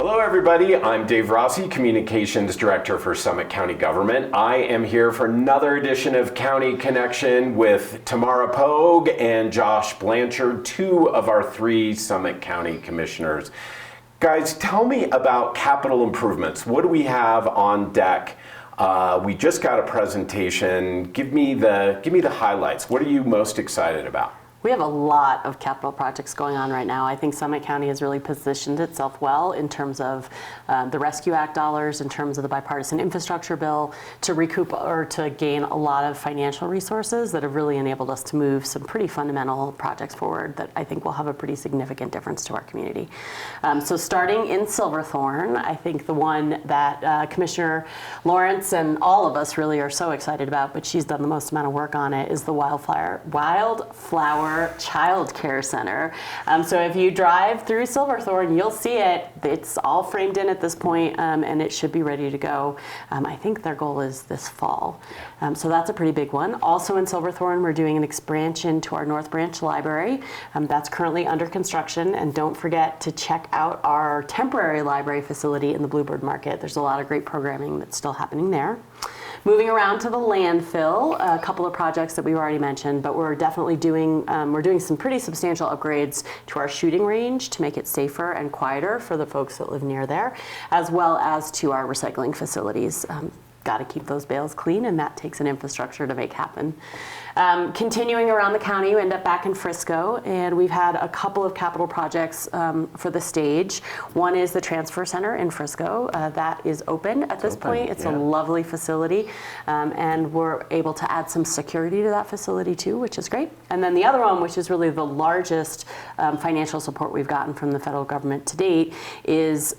Hello everybody, I'm Dave Rossi, Communications Director for Summit County Government. I am here for another edition of County Connection with Tamara Pogue and Josh Blanchard, two of our three Summit County Commissioners. Guys, tell me about capital improvements. What do we have on deck? We just got a presentation. Give me the highlights. What are you most excited about? We have a lot of capital projects going on right now. I think Summit County has really positioned itself well in terms of the Rescue Act dollars, in terms of the bipartisan infrastructure bill, to recoup or to gain a lot of financial resources that have really enabled us to move some pretty fundamental projects forward that I think will have a pretty significant difference to our community. So starting in Silverthorne, I think the one that Commissioner Lawrence and all of us really are so excited about, but she's done the most amount of work on it, is the Wildflower Child Care Center. So if you drive through Silverthorne, you'll see it. It's all framed in at this point, and it should be ready to go. I think their goal is this fall. So that's a pretty big one. Also in Silverthorne, we're doing an expansion to our North Branch Library. That's currently under construction, and don't forget to check out our temporary library facility in the Bluebird Market. There's a lot of great programming that's still happening there. Moving around to the landfill, a couple of projects that we've already mentioned, but we're definitely doing some pretty substantial upgrades to our shooting range to make it safer and quieter for the folks that live near there, as well as to our recycling facilities. Got to keep those bales clean, and that takes an infrastructure to make happen. Continuing around the county, we end up back in Frisco, and we've had a couple of capital projects for the stage. One is the transfer center in Frisco. That is open at this point. It's a lovely facility, and we're able to add some security to that facility too, which is great. And then the other one, which is really the largest financial support we've gotten from the federal government to date, is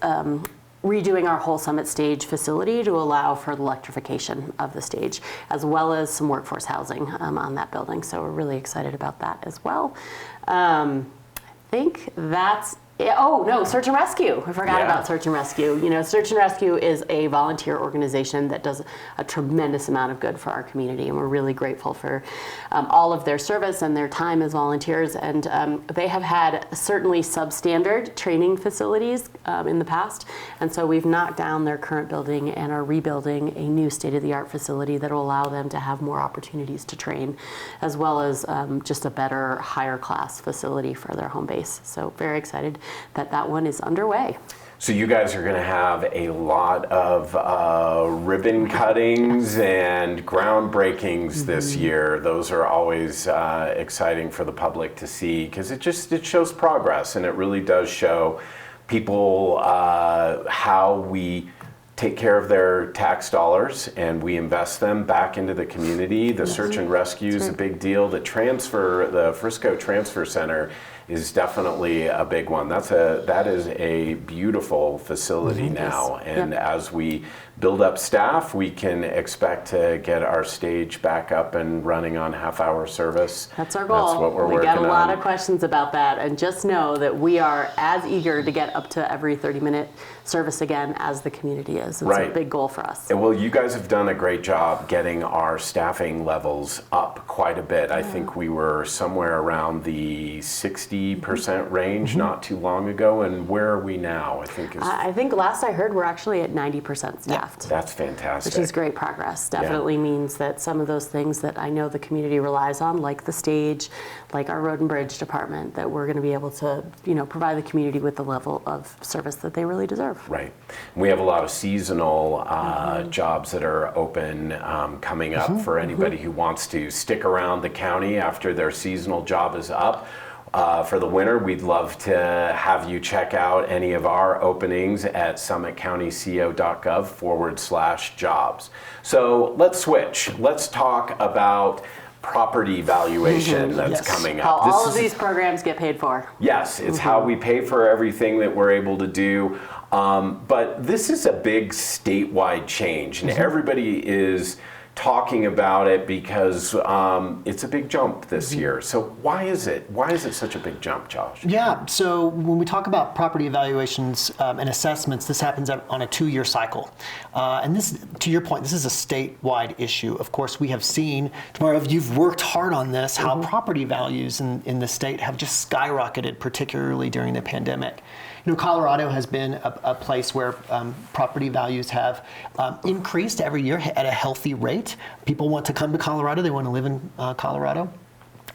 redoing our whole Summit Stage facility to allow for the electrification of the stage, as well as some workforce housing on that building. So we're really excited about that as well. I think that's it. Oh no, Search and Rescue. I forgot about Search and Rescue. You know, Search and Rescue is a volunteer organization that does a tremendous amount of good for our community, and we're really grateful for all of their service and their time as volunteers. And they have had certainly substandard training facilities in the past, and so we've knocked down their current building and are rebuilding a new state-of-the-art facility that will allow them to have more opportunities to train, as well as just a better, higher class facility for their home base. So very excited that one is underway. So you guys are going to have a lot of ribbon cuttings and groundbreakings this year. Those are always exciting for the public to see, because it shows progress, and it really does show people how we take care of their tax dollars and we invest them back into the community. The Search and Rescue is a big deal. The Frisco Transfer Center is definitely a big one. That is a beautiful facility now, and as we build up staff, we can expect to get our stage back up and running on half-hour service. That's our goal. That's what we're working on. We got a lot of questions about that, and just know that we are as eager to get up to every 30-minute service again as the community is. It's a big goal for us. And well, you guys have done a great job getting our staffing levels up quite a bit. I think we were somewhere around the 60% range not too long ago, and where are we now? I think last I heard we're actually at 90% staffed. That's fantastic. Which is great progress. Definitely means that some of those things that I know the community relies on, like the stage, like our road and bridge department, that we're going to be able to, provide the community with the level of service that they really deserve. Right. We have a lot of seasonal jobs that are open coming up for anybody who wants to stick around the county after their seasonal job is up. For the winter, we'd love to have you check out any of our openings at summitcountyco.gov /jobs. So let's switch. Let's talk about property valuation that's coming up. How all of these programs get paid for. Yes, it's how we pay for everything that we're able to do. But this is a big statewide change, and everybody is talking about it because it's a big jump this year. So why is it such a big jump, Josh? Yeah, so when we talk about property evaluations and assessments, this happens on a 2-year cycle. And this, to your point, this is a statewide issue. Of course, we have seen, Tamara, you've worked hard on this, how property values in the state have just skyrocketed, particularly during the pandemic. Colorado has been a place where property values have increased every year at a healthy rate. People want to come to Colorado. They want to live in Colorado.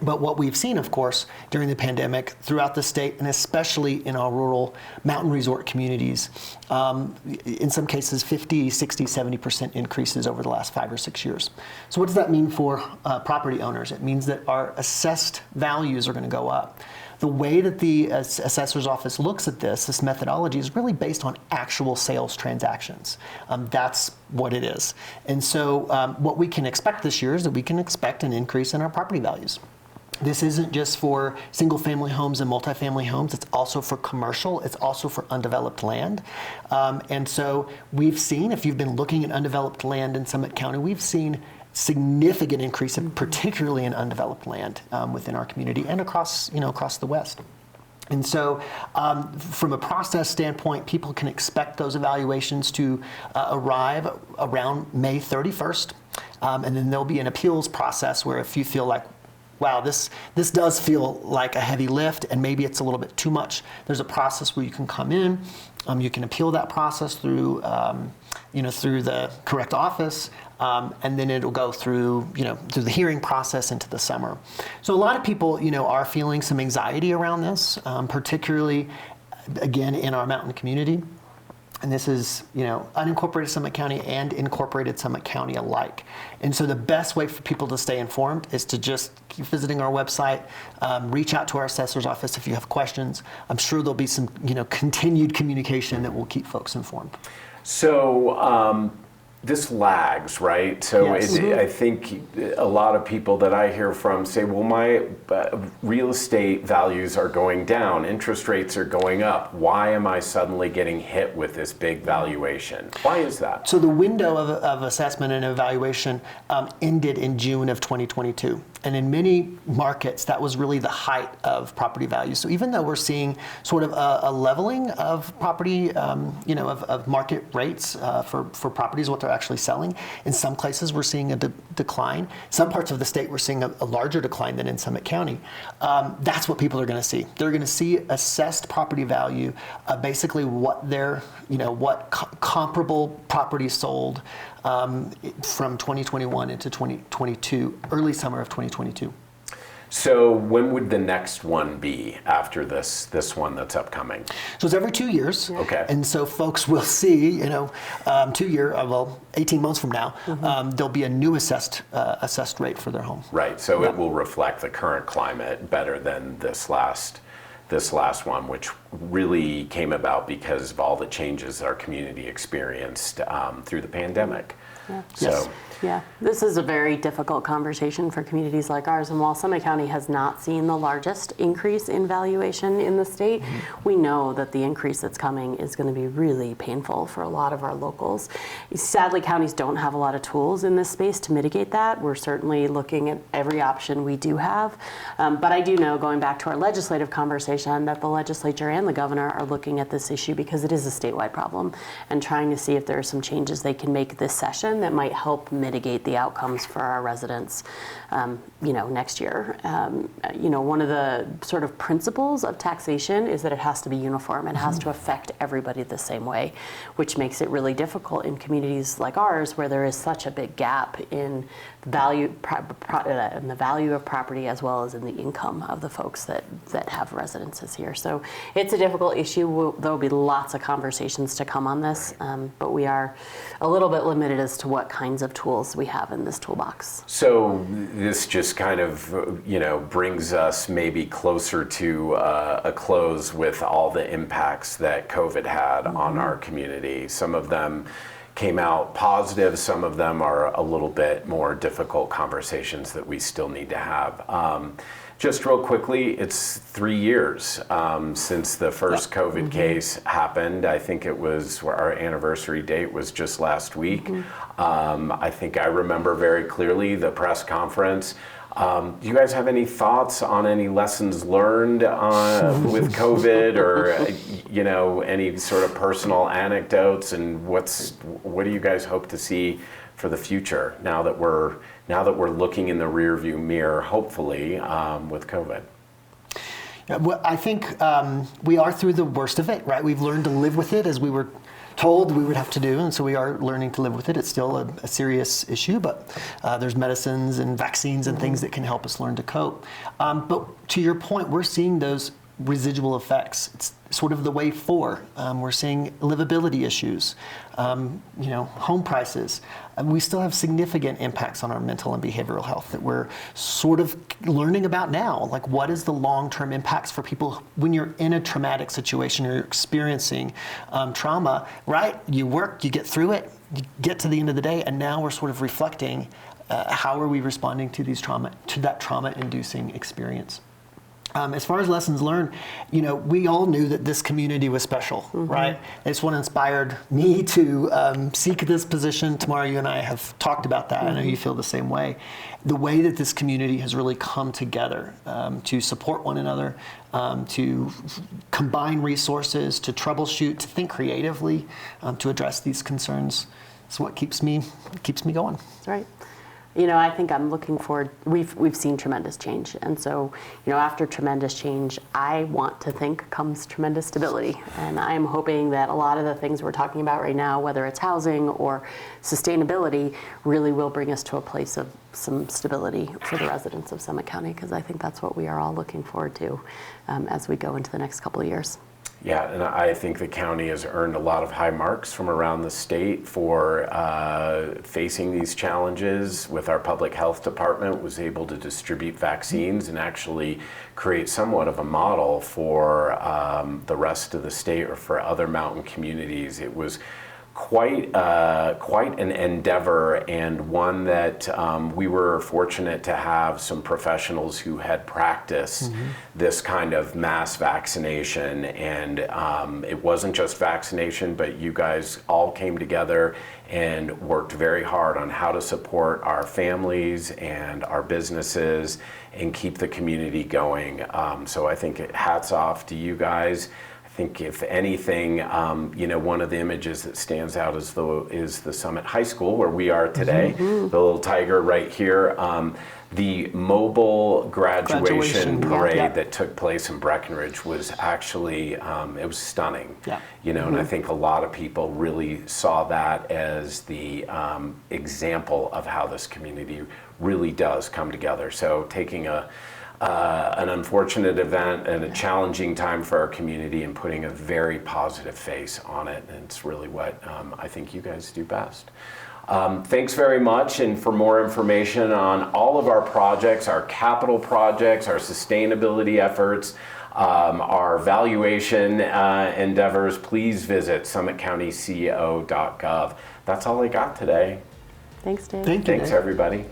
But what we've seen, of course, during the pandemic throughout the state, and especially in our rural mountain resort communities, in some cases 50, 60, 70% increases over the last 5 or 6 years. So what does that mean for property owners? It means that our assessed values are going to go up. The way that the assessor's office looks at this methodology is really based on actual sales transactions. That's what it is. And so what we can expect this year is that we can expect an increase in our property values. This isn't just for single-family homes and multifamily homes. It's also for commercial. It's also for undeveloped land. And so we've seen, if you've been looking at undeveloped land in Summit County, we've seen significant increase, particularly in undeveloped land within our community and across the West. And so from a process standpoint, people can expect those evaluations to arrive around May 31st. And then there'll be an appeals process where if you feel like, wow, this does feel like a heavy lift and maybe it's a little bit too much, there's a process where you can come in, you can appeal that process through through the correct office, and then it'll go through the hearing process into the summer. So a lot of people are feeling some anxiety around this, particularly again in our mountain community. And this is, unincorporated Summit County and incorporated Summit County alike. And so the best way for people to stay informed is to just keep visiting our website, reach out to our assessor's office if you have questions. I'm sure there'll be some, continued communication that will keep folks informed. So this lags, right? So Yes. I think a lot of people that I hear from say, well, my real estate values are going down, interest rates are going up. Why am I suddenly getting hit with this big valuation? Why is that? So the window of assessment and evaluation ended in June of 2022. And in many markets, that was really the height of property values. So even though we're seeing sort of a leveling of property, of market rates for properties, what they're actually selling, in some places we're seeing a decline. Some parts of the state we're seeing a larger decline than in Summit County. That's what people are going to see. They're going to see assessed property value, basically what their, comparable properties sold from 2021 into 2022, early summer of 2022. So when would the next one be after this one that's upcoming? So it's every 2 years. Okay. And so folks will see, 18 months from now, there'll be a new assessed rate for their home. Right. So it will reflect the current climate better than this last one, which really came about because of all the changes our community experienced through the pandemic. Yeah. So. Yes. Yeah, this is a very difficult conversation for communities like ours. And while Summit County has not seen the largest increase in valuation in the state, we know that the increase that's coming is going to be really painful for a lot of our locals. Sadly, counties don't have a lot of tools in this space to mitigate that. We're certainly looking at every option we do have. But I do know, going back to our legislative conversation, that the legislature and the governor are looking at this issue because it is a statewide problem and trying to see if there are some changes they can make this session that might help mitigate the outcomes for our residents, next year. One of the sort of principles of taxation is that it has to be uniform. It has to affect everybody the same way, which makes it really difficult in communities like ours where there is such a big gap in the value of property as well as in the income of the folks that have residences here. So it's a difficult issue. There will be lots of conversations to come on this, but we are a little bit limited as to what kinds of tools we have in this toolbox. So this just kind of, brings us maybe closer to a close with all the impacts that COVID had on our community. Some of them came out positive, some of them are a little bit more difficult conversations that we still need to have. Just real quickly, it's 3 years since the first COVID case happened. I think it was, our anniversary date was just last week. I think I remember very clearly the press conference. Do you guys have any thoughts on any lessons learned with COVID, or any sort of personal anecdotes, and what do you guys hope to see for the future now that we're looking in the rearview mirror, hopefully, with COVID? Well, I think we are through the worst of it, right? We've learned to live with it as we were told we would have to do, and so we are learning to live with it. It's still a serious issue, but there's medicines and vaccines and things that can help us learn to cope. But to your point, we're seeing those residual effects. It's sort of the wave 4. We're seeing livability issues, home prices. We still have significant impacts on our mental and behavioral health that we're sort of learning about now. Like, what is the long-term impacts for people when you're in a traumatic situation or you're experiencing trauma, right? You work, you get through it, you get to the end of the day, and now we're sort of reflecting how are we responding to that trauma-inducing experience. As far as lessons learned, we all knew that this community was special, right? It's what inspired me to seek this position. Tamara, you and I have talked about that. I know you feel the same way. The way that this community has really come together to support one another, to combine resources, to troubleshoot, to think creatively, to address these concerns, is what keeps me going. That's right. I think I'm looking forward. We've seen tremendous change, and so after tremendous change, I want to think comes tremendous stability. And I'm hoping that a lot of the things we're talking about right now, whether it's housing or sustainability, really will bring us to a place of some stability for the residents of Summit County, because I think that's what we are all looking forward to as we go into the next couple of years. Yeah, and I think the county has earned a lot of high marks from around the state for facing these challenges. With our public health department, was able to distribute vaccines and actually create somewhat of a model for the rest of the state or for other mountain communities. It was quite an endeavor, and one that we were fortunate to have some professionals who had practiced this kind of mass vaccination. And it wasn't just vaccination, but you guys all came together and worked very hard on how to support our families and our businesses and keep the community going. So I think hats off to you guys. I think if anything, one of the images that stands out is the Summit High School where we are today, the little tiger right here. The mobile graduation parade that took place in Breckenridge was actually, it was stunning. Yeah. And I think a lot of people really saw that as the example of how this community really does come together. So taking an unfortunate event and a challenging time for our community and putting a very positive face on it. And it's really what I think you guys do best. Thanks very much. And for more information on all of our projects, our capital projects, our sustainability efforts, our valuation endeavors, please visit summitcountyco.gov. That's all I got today. Thanks, Dave. Thanks, everybody.